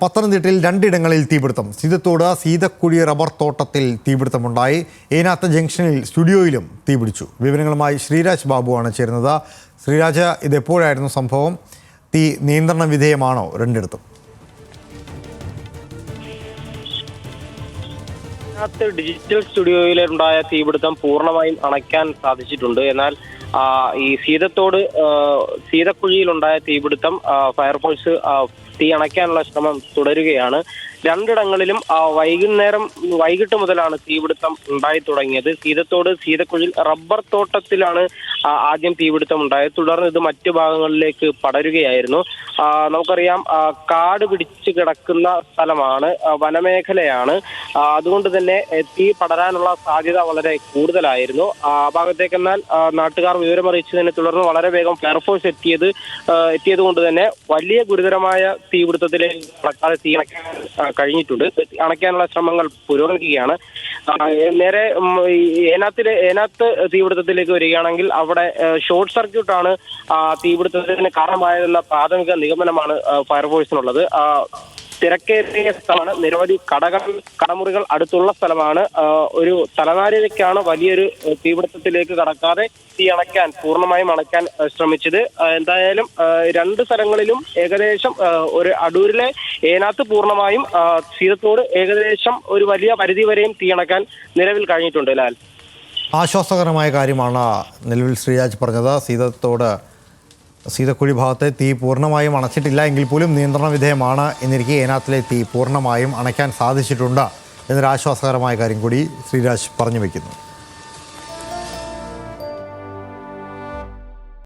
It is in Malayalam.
പത്തനംതിട്ടയിൽ രണ്ടിടങ്ങളിൽ തീപിടുത്തം. സീതത്തോട് സീതക്കുഴി റബ്ബർ തോട്ടത്തിൽ തീപിടുത്തമുണ്ടായി. ഏനാത്ത് ജംഗ്ഷനിൽ സ്റ്റുഡിയോയിലും തീപിടിച്ചു. വിവരങ്ങളുമായി ശ്രീരാജ് ബാബുവാണ് ചേരുന്നത്. ശ്രീരാജ്, ഇതെപ്പോഴായിരുന്നു സംഭവം? തീ നിയന്ത്രണ വിധേയമാണോ രണ്ടിടത്തും? ഡിജിറ്റൽ സ്റ്റുഡിയോയിലുണ്ടായ തീപിടുത്തം പൂർണ്ണമായും അണയ്ക്കാൻ സാധിച്ചിട്ടുണ്ട്. എന്നാൽ ഈ സീതക്കുഴിയിലുണ്ടായ തീപിടുത്തം ഫയർഫോഴ്സ് തീ അണയ്ക്കാനുള്ള ശ്രമം തുടരുകയാണ്. രണ്ടിടങ്ങളിലും വൈകിട്ട് മുതലാണ് തീപിടുത്തം ഉണ്ടായി തുടങ്ങിയത്. സീതക്കുഴിയിൽ റബ്ബർ തോട്ടത്തിലാണ് ആദ്യം തീപിടുത്തം ഉണ്ടായത്. തുടർന്ന് ഇത് മറ്റു ഭാഗങ്ങളിലേക്ക് പടരുകയായിരുന്നു. നമുക്കറിയാം, കാട് പിടിച്ചു കിടക്കുന്ന സ്ഥലമാണ്, വനമേഖലയാണ്. അതുകൊണ്ട് തന്നെ തീ പടരാനുള്ള സാധ്യത വളരെ കൂടുതലായിരുന്നു. ആ ഭാഗത്തേക്ക് എന്നാൽ നാട്ടുകാർ വിവരമറിയിച്ചതിനെ തുടർന്ന് വളരെ വേഗം ഫയർഫോഴ്സ് എത്തിയത് കൊണ്ട് തന്നെ വലിയ ഗുരുതരമായ തീപിടുത്തത്തിലേക്ക് കടക്കാതെ തീ കഴിഞ്ഞിട്ടുണ്ട്. അണയ്ക്കാനുള്ള ശ്രമങ്ങൾ പുരോഗമിക്കുകയാണ്. നേരെ ഏനാത്ത് തീപിടുത്തത്തിലേക്ക് വരികയാണെങ്കിൽ അവിടെ ഷോർട്ട് സർക്യൂട്ടാണ് തീപിടുത്തത്തിന് കാരണമായതെന്ന പ്രാഥമിക നിഗമനമാണ് ഫയർഫോഴ്സിനുള്ളത്. തിരക്കേറിയ സ്ഥലമാണ്, നിരവധി കടമുറികൾ അടുത്തുള്ള സ്ഥലമാണ്. ഒരു തലനാരിഴയ്ക്കാണ് വലിയൊരു തീപിടുത്തത്തിലേക്ക് കടക്കാതെ പൂർണ്ണമായും അണയ്ക്കാൻ ശ്രമിച്ചത്. എന്തായാലും രണ്ട് സ്ഥലങ്ങളിലും ഏകദേശം ഒരു അടൂരിലെ ഏനാത്ത് പൂർണ്ണമായും, സീതത്തോട് ഏകദേശം ഒരു വലിയ പരിധി വരെയും തീ അണയ്ക്കാൻ നിലവിൽ കഴിഞ്ഞിട്ടുണ്ട്. ലാൽ, ആശ്വാസകരമായ കാര്യമാണ് നിലവിൽ ശ്രീരാജ് പറഞ്ഞത്. സീതക്കുഴി ഭാഗത്തെ തീ പൂർണ്ണമായും അണച്ചിട്ടില്ല എങ്കിൽ പോലും നിയന്ത്രണ വിധേയമാണ് എന്നിരിക്കെ ഏനാത്തിലെ തീ പൂർണ്ണമായും അണയ്ക്കാൻ സാധിച്ചിട്ടുണ്ട് എന്നൊരു ആശ്വാസകരമായ കാര്യം കൂടി ശ്രീരാജ് പറഞ്ഞു വയ്ക്കുന്നു.